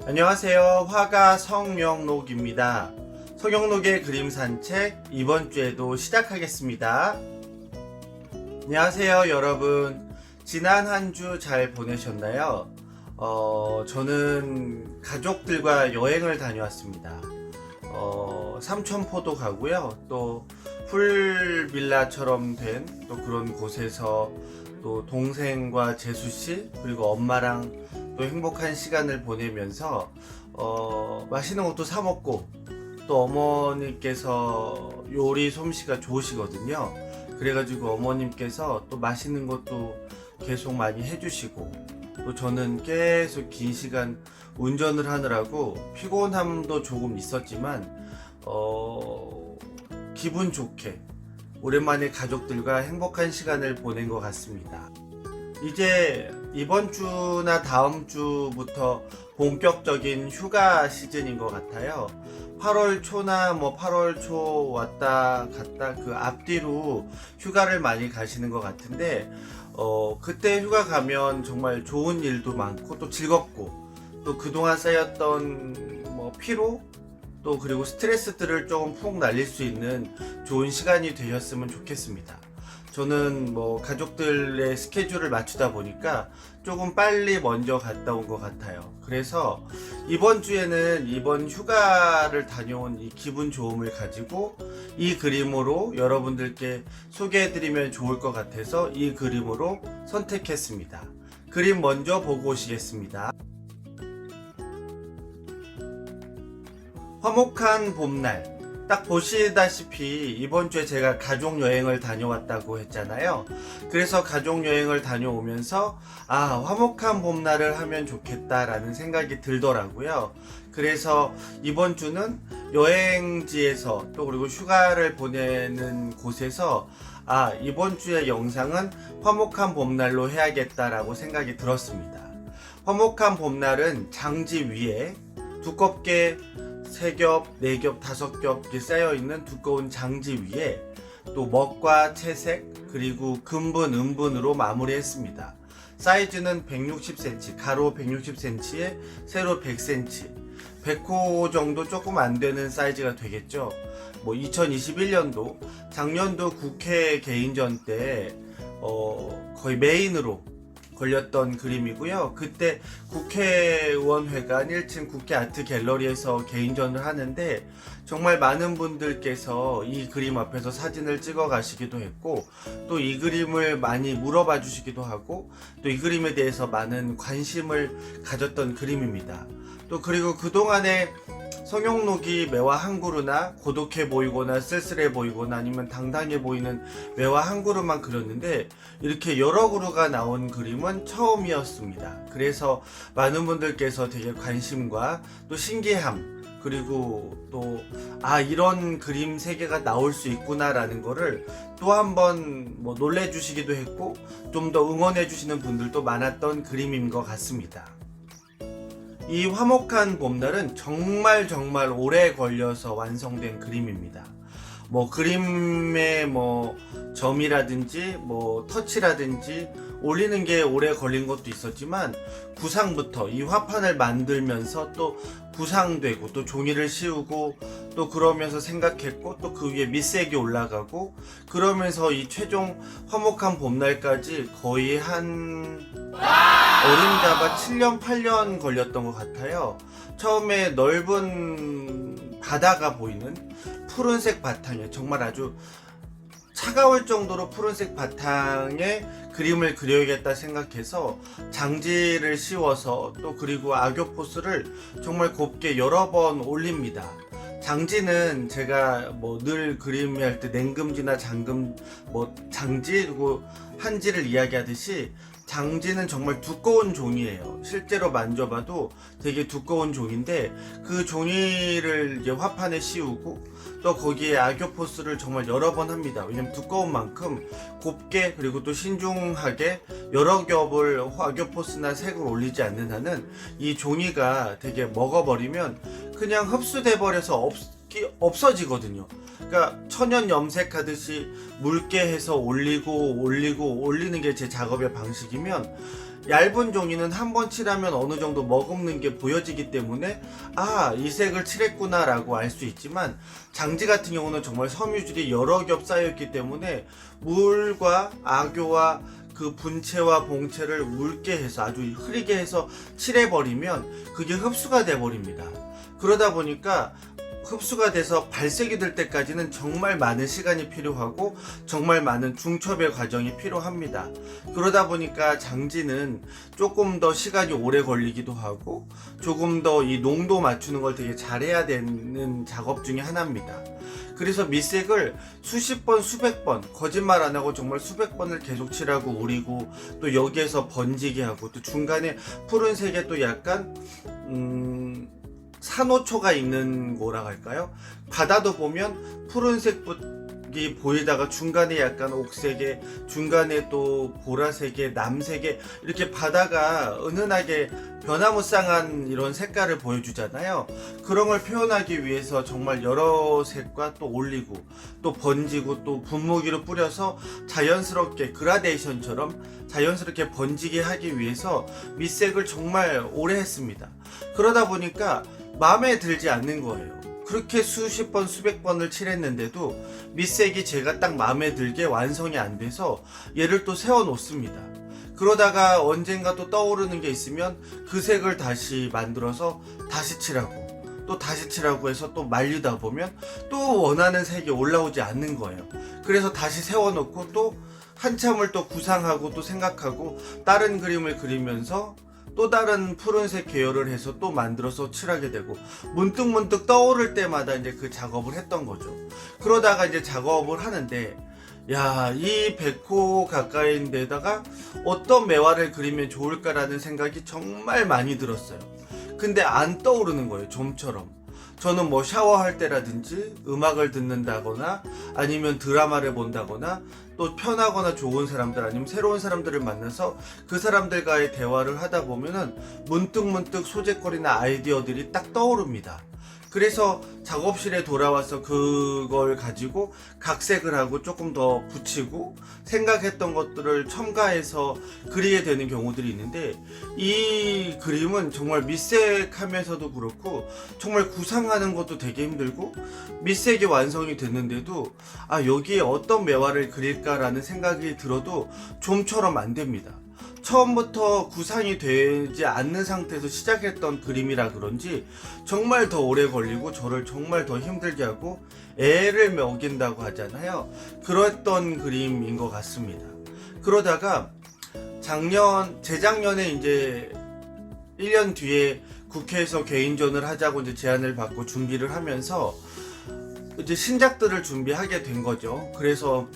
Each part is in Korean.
안녕하세요. 화가 성영록입니다. 성영록의 그림 산책 이번 주에도 시작하겠습니다. 안녕하세요 여러분. 지난 한 주 잘 보내셨나요? 저는 가족들과 여행을 다녀왔습니다. 삼천포도 가고요. 또 풀빌라처럼 된 또 그런 곳에서 또 동생과 재수씨 그리고 엄마랑 또 행복한 시간을 보내면서 맛있는 것도 사 먹고 또 어머니께서 요리 솜씨가 좋으시거든요. 그래가지고 어머님께서 또 맛있는 것도 계속 많이 해주시고 또 저는 계속 긴 시간 운전을 하느라고 피곤함도 조금 있었지만 기분 좋게 오랜만에 가족들과 행복한 시간을 보낸 것 같습니다. 이제 이번 주나 다음 주부터 본격적인 휴가 시즌인 것 같아요. 8월 초나 8월 초 왔다 갔다 그 앞뒤로 휴가를 많이 가시는 것 같은데 그때 휴가 가면 정말 좋은 일도 많고 또 즐겁고 또 그동안 쌓였던 피로 또 그리고 스트레스들을 조금 푹 날릴 수 있는 좋은 시간이 되셨으면 좋겠습니다. 저는 가족들의 스케줄을 맞추다 보니까 조금 빨리 먼저 갔다 온 것 같아요. 그래서 이번 주에는 이번 휴가를 다녀온 이 기분 좋음을 가지고 이 그림으로 여러분들께 소개해드리면 좋을 것 같아서 이 그림으로 선택했습니다. 그림 먼저 보고 오시겠습니다. 화목한 봄날, 딱 보시다시피 이번 주에 제가 가족 여행을 다녀왔다고 했잖아요. 그래서 가족 여행을 다녀오면서 화목한 봄날을 하면 좋겠다라는 생각이 들더라고요. 그래서 이번 주는 여행지에서 또 그리고 휴가를 보내는 곳에서 이번 주의 영상은 화목한 봄날로 해야겠다라고 생각이 들었습니다. 화목한 봄날은 장지 위에 두껍게 3겹, 4겹, 5겹 이렇게 쌓여있는 두꺼운 장지 위에 또 먹과 채색 그리고 금분, 음분으로 마무리했습니다. 사이즈는 160cm, 가로 160cm에 세로 100cm 100호 정도 조금 안되는 사이즈가 되겠죠. 2021년도 작년도 국회 개인전 때 거의 메인으로 걸렸던 그림이고요. 그때 국회의원회관 1층 국회 아트 갤러리에서 개인전을 하는데 정말 많은 분들께서 이 그림 앞에서 사진을 찍어 가시기도 했고 또 이 그림을 많이 물어봐 주시기도 하고 또 이 그림에 대해서 많은 관심을 가졌던 그림입니다. 또 그리고 그동안에 성영록이 매화 한 그루나 고독해 보이거나 쓸쓸해 보이거나 아니면 당당해 보이는 매화 한 그루만 그렸는데 이렇게 여러 그루가 나온 그림은 처음이었습니다. 그래서 많은 분들께서 되게 관심과 또 신기함 그리고 또 이런 그림 세계가 나올 수 있구나 라는 거를 또 한번 놀래 주시기도 했고 좀 더 응원해 주시는 분들도 많았던 그림인 것 같습니다. 이 화목한 봄날은 정말 오래 걸려서 완성된 그림입니다. 그림의 점이라든지 터치라든지 올리는 게 오래 걸린 것도 있었지만 구상부터 이 화판을 만들면서 또 구상되고 또 종이를 씌우고 또 그러면서 생각했고 또 그 위에 밑색이 올라가고 그러면서 이 최종 화목한 봄날까지 거의 한 어림잡아 7년 8년 걸렸던 것 같아요. 처음에 넓은 바다가 보이는 푸른색 바탕에 정말 아주 차가울 정도로 푸른색 바탕에 그림을 그려야겠다 생각해서 장지를 씌워서 또 그리고 악교 포스를 정말 곱게 여러 번 올립니다. 장지는 제가 늘 그림할 때 냉금지나 장지 그리고 한지를 이야기하듯이 장지는 정말 두꺼운 종이에요. 실제로 만져봐도 되게 두꺼운 종인데 그 종이를 이제 화판에 씌우고 또 거기에 악교 포스를 정말 여러 번 합니다. 왜냐면 두꺼운 만큼 곱게 그리고 또 신중하게 여러 겹을 악교 포스나 색을 올리지 않는 한은 이 종이가 되게 먹어버리면 그냥 흡수돼 버려서 없어지거든요. 그러니까 천연 염색하듯이 묽게 해서 올리는 게 제 작업의 방식이면 얇은 종이는 한 번 칠하면 어느 정도 머금는 게 보여지기 때문에 이 색을 칠했구나 라고 알 수 있지만, 장지 같은 경우는 정말 섬유질이 여러 겹 쌓여있기 때문에 물과 악교와 그 분체와 봉체를 묽게 해서 아주 흐리게 해서 칠해버리면 그게 흡수가 돼버립니다. 그러다 보니까 흡수가 돼서 발색이 될 때까지는 정말 많은 시간이 필요하고 정말 많은 중첩의 과정이 필요합니다. 그러다 보니까 장지는 조금 더 시간이 오래 걸리기도 하고 조금 더 이 농도 맞추는 걸 되게 잘해야 되는 작업 중에 하나입니다. 그래서 밑색을 수십 번, 수백 번, 거짓말 안 하고 정말 수백 번을 계속 칠하고 우리고, 또 여기에서 번지게 하고, 또 중간에 푸른색에 또 약간 산호초가 있는 거라 할까요? 바다도 보면 푸른색이 보이다가 중간에 약간 옥색에, 중간에 또 보라색에, 남색에, 이렇게 바다가 은은하게 변화무쌍한 이런 색깔을 보여주잖아요. 그런 걸 표현하기 위해서 정말 여러 색과 또 올리고 또 번지고 또 분무기로 뿌려서 자연스럽게 그라데이션처럼 자연스럽게 번지게 하기 위해서 밑색을 정말 오래 했습니다. 그러다 보니까 마음에 들지 않는 거예요. 그렇게 수십 번, 수백 번을 칠했는데도 밑색이 제가 딱 마음에 들게 완성이 안 돼서 얘를 또 세워 놓습니다. 그러다가 언젠가 또 떠오르는 게 있으면 그 색을 다시 만들어서 다시 칠하고 또 다시 칠하고 해서 또 말리다 보면 또 원하는 색이 올라오지 않는 거예요. 그래서 다시 세워놓고 또 한참을 또 구상하고 또 생각하고 다른 그림을 그리면서 또 다른 푸른색 계열을 해서 또 만들어서 칠하게 되고, 문득문득 떠오를 때마다 이제 그 작업을 했던 거죠. 그러다가 이제 작업을 하는데, 이 100호 가까이인 데다가 어떤 매화를 그리면 좋을까라는 생각이 정말 많이 들었어요. 근데 안 떠오르는 거예요, 좀처럼. 저는 뭐 샤워할 때라든지 음악을 듣는다거나 아니면 드라마를 본다거나 또 편하거나 좋은 사람들 아니면 새로운 사람들을 만나서 그 사람들과의 대화를 하다 보면은 문득문득 소재거리나 아이디어들이 딱 떠오릅니다. 그래서 작업실에 돌아와서 그걸 가지고 각색을 하고 조금 더 붙이고 생각했던 것들을 첨가해서 그리게 되는 경우들이 있는데, 이 그림은 정말 밑색하면서도 그렇고 정말 구상하는 것도 되게 힘들고 밑색이 완성이 됐는데도 여기에 어떤 매화를 그릴까라는 생각이 들어도 좀처럼 안 됩니다. 처음부터 구상이 되지 않는 상태에서 시작했던 그림이라 그런지 정말 더 오래 걸리고 저를 정말 더 힘들게 하고 애를 먹인다고 하잖아요. 그랬던 그림인 것 같습니다. 그러다가 재작년에 이제 1년 뒤에 국회에서 개인전을 하자고 이제 제안을 받고 준비를 하면서 이제 신작들을 준비하게 된 거죠. 그래서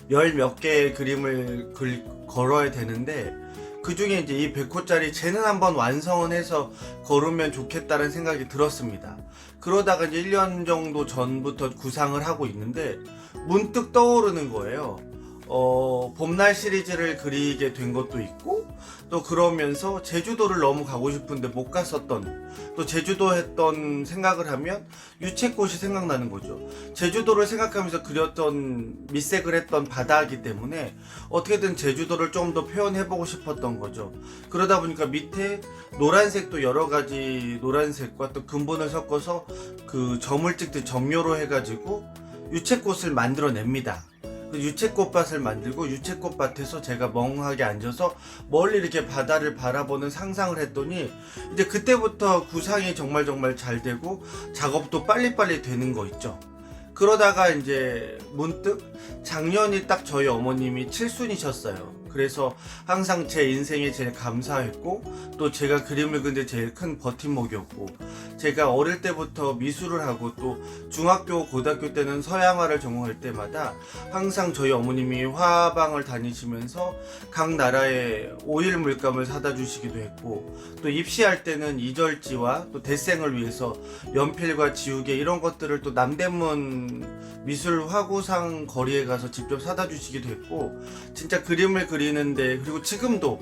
몇 개의 그림을 걸어야 되는데, 그 중에 이제 이 100호짜리 쟤는 한번 완성은 해서 걸으면 좋겠다는 생각이 들었습니다. 그러다가 이제 1년 정도 전부터 구상을 하고 있는데 문득 떠오르는 거예요. 봄날 시리즈를 그리게 된 것도 있고, 또 그러면서 제주도를 너무 가고 싶은데 못 갔었던, 또 제주도 했던 생각을 하면 유채꽃이 생각나는 거죠. 제주도를 생각하면서 그렸던, 밑색을 했던 바다이기 때문에 어떻게든 제주도를 좀 더 표현해보고 싶었던 거죠. 그러다 보니까 밑에 노란색도 여러 가지 노란색과 또 근본을 섞어서 그 점을 찍듯 점묘로 해가지고 유채꽃을 만들어냅니다. 유채꽃밭을 만들고 유채꽃밭에서 제가 멍하게 앉아서 멀리 이렇게 바다를 바라보는 상상을 했더니 이제 그때부터 구상이 정말 잘 되고 작업도 빨리빨리 되는 거 있죠. 그러다가 이제 문득 작년이 딱 저희 어머님이 칠순이셨어요. 그래서 항상 제 인생에 제일 감사했고, 또 제가 그림을 그리는데 제일 큰 버팀목이었고, 제가 어릴 때부터 미술을 하고 또 중학교 고등학교 때는 서양화를 전공할 때마다 항상 저희 어머님이 화방을 다니시면서 각 나라의 오일 물감을 사다 주시기도 했고, 또 입시할 때는 이절지와 또 대생을 위해서 연필과 지우개 이런 것들을 또 남대문 미술 화구상 거리에 가서 직접 사다 주시기도 했고, 진짜 그림을 그리는데, 그리고 지금도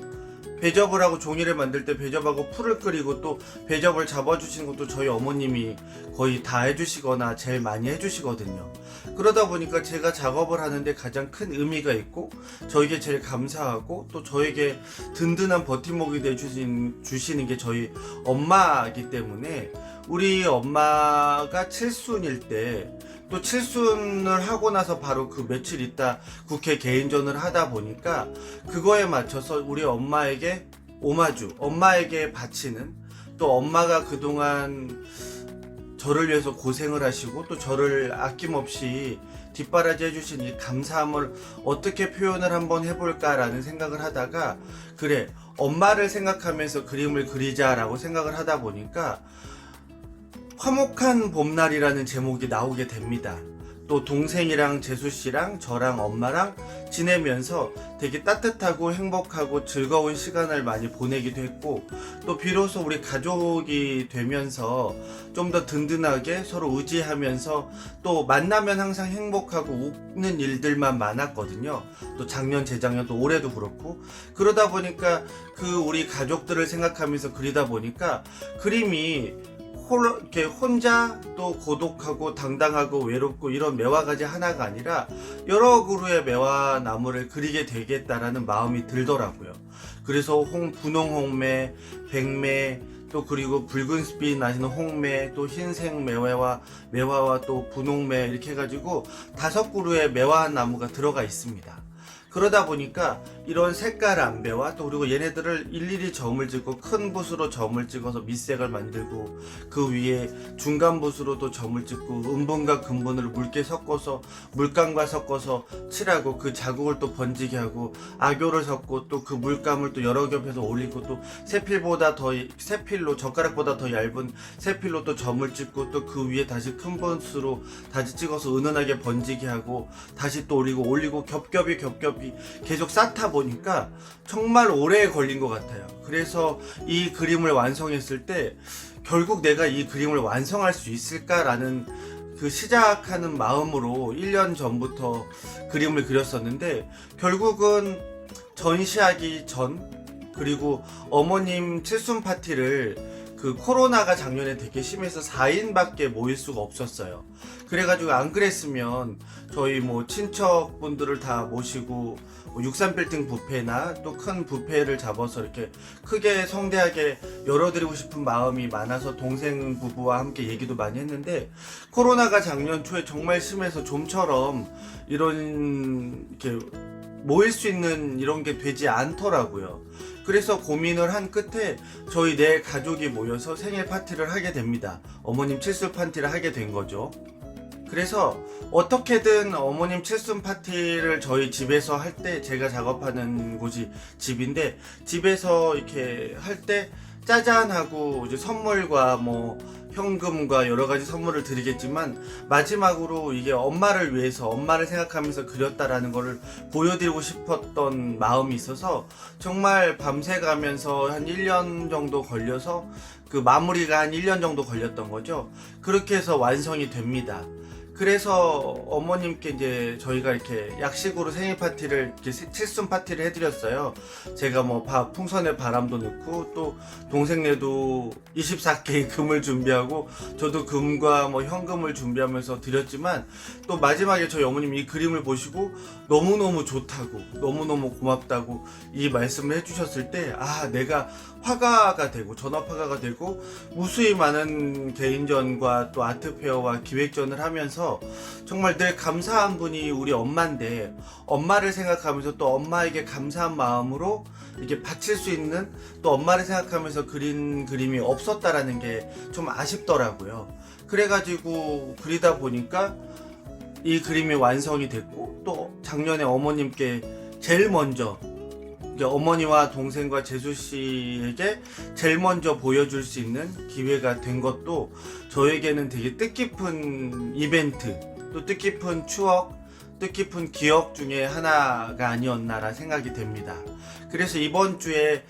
배접을 하고 종이를 만들 때 배접하고 풀을 그리고 또 배접을 잡아주시는 것도 저희 어머님이 거의 다 해주시거나 제일 많이 해주시거든요. 그러다 보니까 제가 작업을 하는데 가장 큰 의미가 있고 저에게 제일 감사하고 또 저에게 든든한 버팀목이 주시는 게 저희 엄마이기 때문에 우리 엄마가 칠순일 때 또 칠순을 하고 나서 바로 그 며칠 있다 국회 개인전을 하다 보니까 그거에 맞춰서 우리 엄마에게 오마주, 엄마에게 바치는, 또 엄마가 그동안 저를 위해서 고생을 하시고 또 저를 아낌없이 뒷바라지 해주신 이 감사함을 어떻게 표현을 한번 해볼까라는 생각을 하다가, 그래, 엄마를 생각하면서 그림을 그리자라고 생각을 하다 보니까 화목한 봄날이라는 제목이 나오게 됩니다. 또 동생이랑 재수씨랑 저랑 엄마랑 지내면서 되게 따뜻하고 행복하고 즐거운 시간을 많이 보내기도 했고, 또 비로소 우리 가족이 되면서 좀 더 든든하게 서로 의지하면서 또 만나면 항상 행복하고 웃는 일들만 많았거든요. 또 작년, 재작년, 또 올해도 그렇고, 그러다 보니까 그 우리 가족들을 생각하면서 그리다 보니까 그림이 이렇게 혼자 또 고독하고 당당하고 외롭고 이런 매화가지 하나가 아니라 여러 그루의 매화 나무를 그리게 되겠다라는 마음이 들더라고요. 그래서 분홍 홍매, 백매, 또 그리고 붉은빛 나시는 홍매, 또 흰색 매화와 또 분홍매 이렇게 해가지고 5그루의 매화 나무가 들어가 있습니다. 그러다 보니까 이런 색깔 안배와 또 그리고 얘네들을 일일이 점을 찍고 큰 붓으로 점을 찍어서 밑색을 만들고 그 위에 중간 붓으로도 점을 찍고 음분과 금분을 묽게 섞어서 물감과 섞어서 칠하고 그 자국을 또 번지게 하고 악교를 섞고 또 그 물감을 또 여러 겹해서 올리고 또 세필로 젓가락보다 더 얇은 세필로 또 점을 찍고 또 그 위에 다시 큰 붓으로 다시 찍어서 은은하게 번지게 하고 다시 또 올리고 겹겹이 계속 쌓다 보니까 정말 오래 걸린 것 같아요. 그래서 이 그림을 완성했을 때 결국 내가 이 그림을 완성할 수 있을까라는 그 시작하는 마음으로 1년 전부터 그림을 그렸었는데, 결국은 전시하기 전 그리고 어머님 칠순 파티를 그 코로나가 작년에 되게 심해서 4인밖에 모일 수가 없었어요. 그래가지고 안 그랬으면 저희 뭐 친척분들을 다 모시고 63빌딩 뷔페나 또 큰 뷔페를 잡아서 이렇게 크게 성대하게 열어드리고 싶은 마음이 많아서 동생 부부와 함께 얘기도 많이 했는데, 코로나가 작년 초에 정말 심해서 좀처럼 이런 이렇게 모일 수 있는 이런 게 되지 않더라고요. 그래서 고민을 한 끝에 저희 네 가족이 모여서 생일 파티를 하게 됩니다. 어머님 칠순 파티를 하게 된 거죠. 그래서 어떻게든 어머님 칠순 파티를 저희 집에서 할 때, 제가 작업하는 곳이 집인데 집에서 이렇게 할 때 짜잔하고 이제 선물과 뭐 현금과 여러 가지 선물을 드리겠지만 마지막으로 이게 엄마를 위해서, 엄마를 생각하면서 그렸다라는 거를 보여드리고 싶었던 마음이 있어서 정말 밤새 가면서 한 1년 정도 걸려서, 그 마무리가 한 1년 정도 걸렸던 거죠. 그렇게 해서 완성이 됩니다. 그래서 어머님께 이제 저희가 이렇게 약식으로 생일 파티를, 이렇게 칠순 파티를 해드렸어요. 제가 뭐 풍선에 바람도 넣고 또 동생네도 24K 금을 준비하고 저도 금과 뭐 현금을 준비하면서 드렸지만, 또 마지막에 저희 어머님이 이 그림을 보시고 너무너무 좋다고, 너무너무 고맙다고 이 말씀을 해주셨을 때, 아, 내가 화가가 되고 전업 화가가 되고 무수히 많은 개인전과 또 아트페어와 기획전을 하면서 정말 늘 감사한 분이 우리 엄마인데, 엄마를 생각하면서 또 엄마에게 감사한 마음으로 이렇게 바칠 수 있는, 또 엄마를 생각하면서 그린 그림이 없었다라는 게 좀 아쉽더라고요. 그래가지고 그리다 보니까 이 그림이 완성이 됐고, 또 작년에 어머님께 제일 먼저 어머니와 동생과 재수씨에게 제일 먼저 보여줄 수 있는 기회가 된 것도 저에게는 되게 뜻깊은 이벤트, 또 뜻깊은 추억, 뜻깊은 기억 중에 하나가 아니었나라 생각이 됩니다. 그래서 이번 주에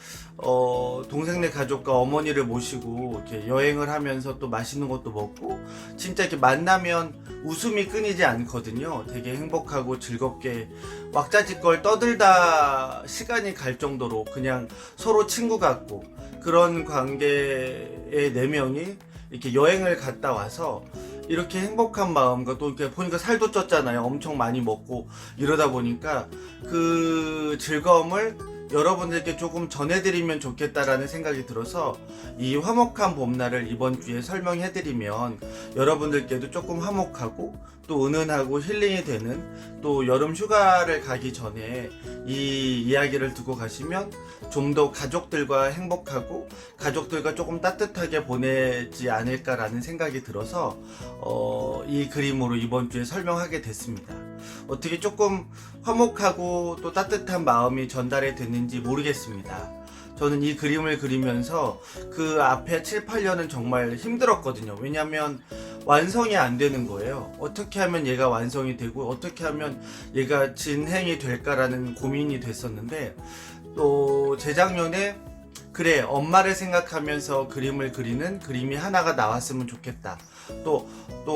동생네 가족과 어머니를 모시고 이렇게 여행을 하면서 또 맛있는 것도 먹고, 진짜 이렇게 만나면 웃음이 끊이지 않거든요. 되게 행복하고 즐겁게 왁자지껄 떠들다 시간이 갈 정도로 그냥 서로 친구 같고, 그런 관계의 4명이 이렇게 여행을 갔다 와서 이렇게 행복한 마음과 또 이렇게 보니까 살도 쪘잖아요. 엄청 많이 먹고 이러다 보니까 그 즐거움을 여러분들께 조금 전해드리면 좋겠다라는 생각이 들어서 이 화목한 봄날을 이번 주에 설명해드리면 여러분들께도 조금 화목하고 또 은은하고 힐링이 되는, 또 여름 휴가를 가기 전에 이 이야기를 두고 가시면 좀 더 가족들과 행복하고 가족들과 조금 따뜻하게 보내지 않을까라는 생각이 들어서 이 그림으로 이번 주에 설명하게 됐습니다. 어떻게 조금 화목하고 또 따뜻한 마음이 전달이 됐는지 모르겠습니다. 저는 이 그림을 그리면서 그 앞에 7, 8년은 정말 힘들었거든요. 왜냐면 완성이 안 되는 거예요. 어떻게 하면 얘가 완성이 되고 어떻게 하면 얘가 진행이 될까라는 고민이 됐었는데, 또 재작년에 그래, 엄마를 생각하면서 그림을 그리는 그림이 하나가 나왔으면 좋겠다. 또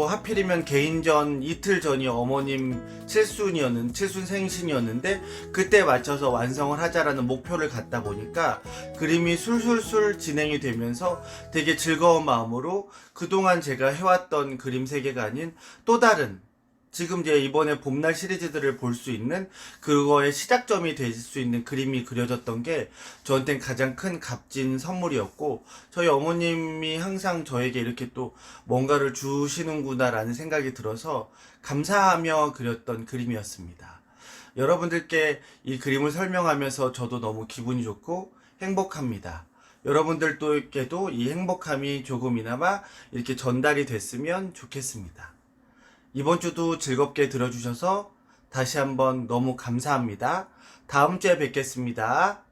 하필이면 개인전 이틀 전이 어머님 칠순 생신이었는데 그때 맞춰서 완성을 하자라는 목표를 갖다 보니까 그림이 술술술 진행이 되면서 되게 즐거운 마음으로 그동안 제가 해왔던 그림 세계가 아닌 또 다른, 지금 이제 이번에 봄날 시리즈들을 볼 수 있는 그거의 시작점이 될 수 있는 그림이 그려졌던 게 저한테는 가장 큰 값진 선물이었고, 저희 어머님이 항상 저에게 이렇게 또 뭔가를 주시는구나라는 생각이 들어서 감사하며 그렸던 그림이었습니다. 여러분들께 이 그림을 설명하면서 저도 너무 기분이 좋고 행복합니다. 여러분들께도 이 행복함이 조금이나마 이렇게 전달이 됐으면 좋겠습니다. 이번 주도 즐겁게 들어주셔서 다시 한번 너무 감사합니다. 다음 주에 뵙겠습니다.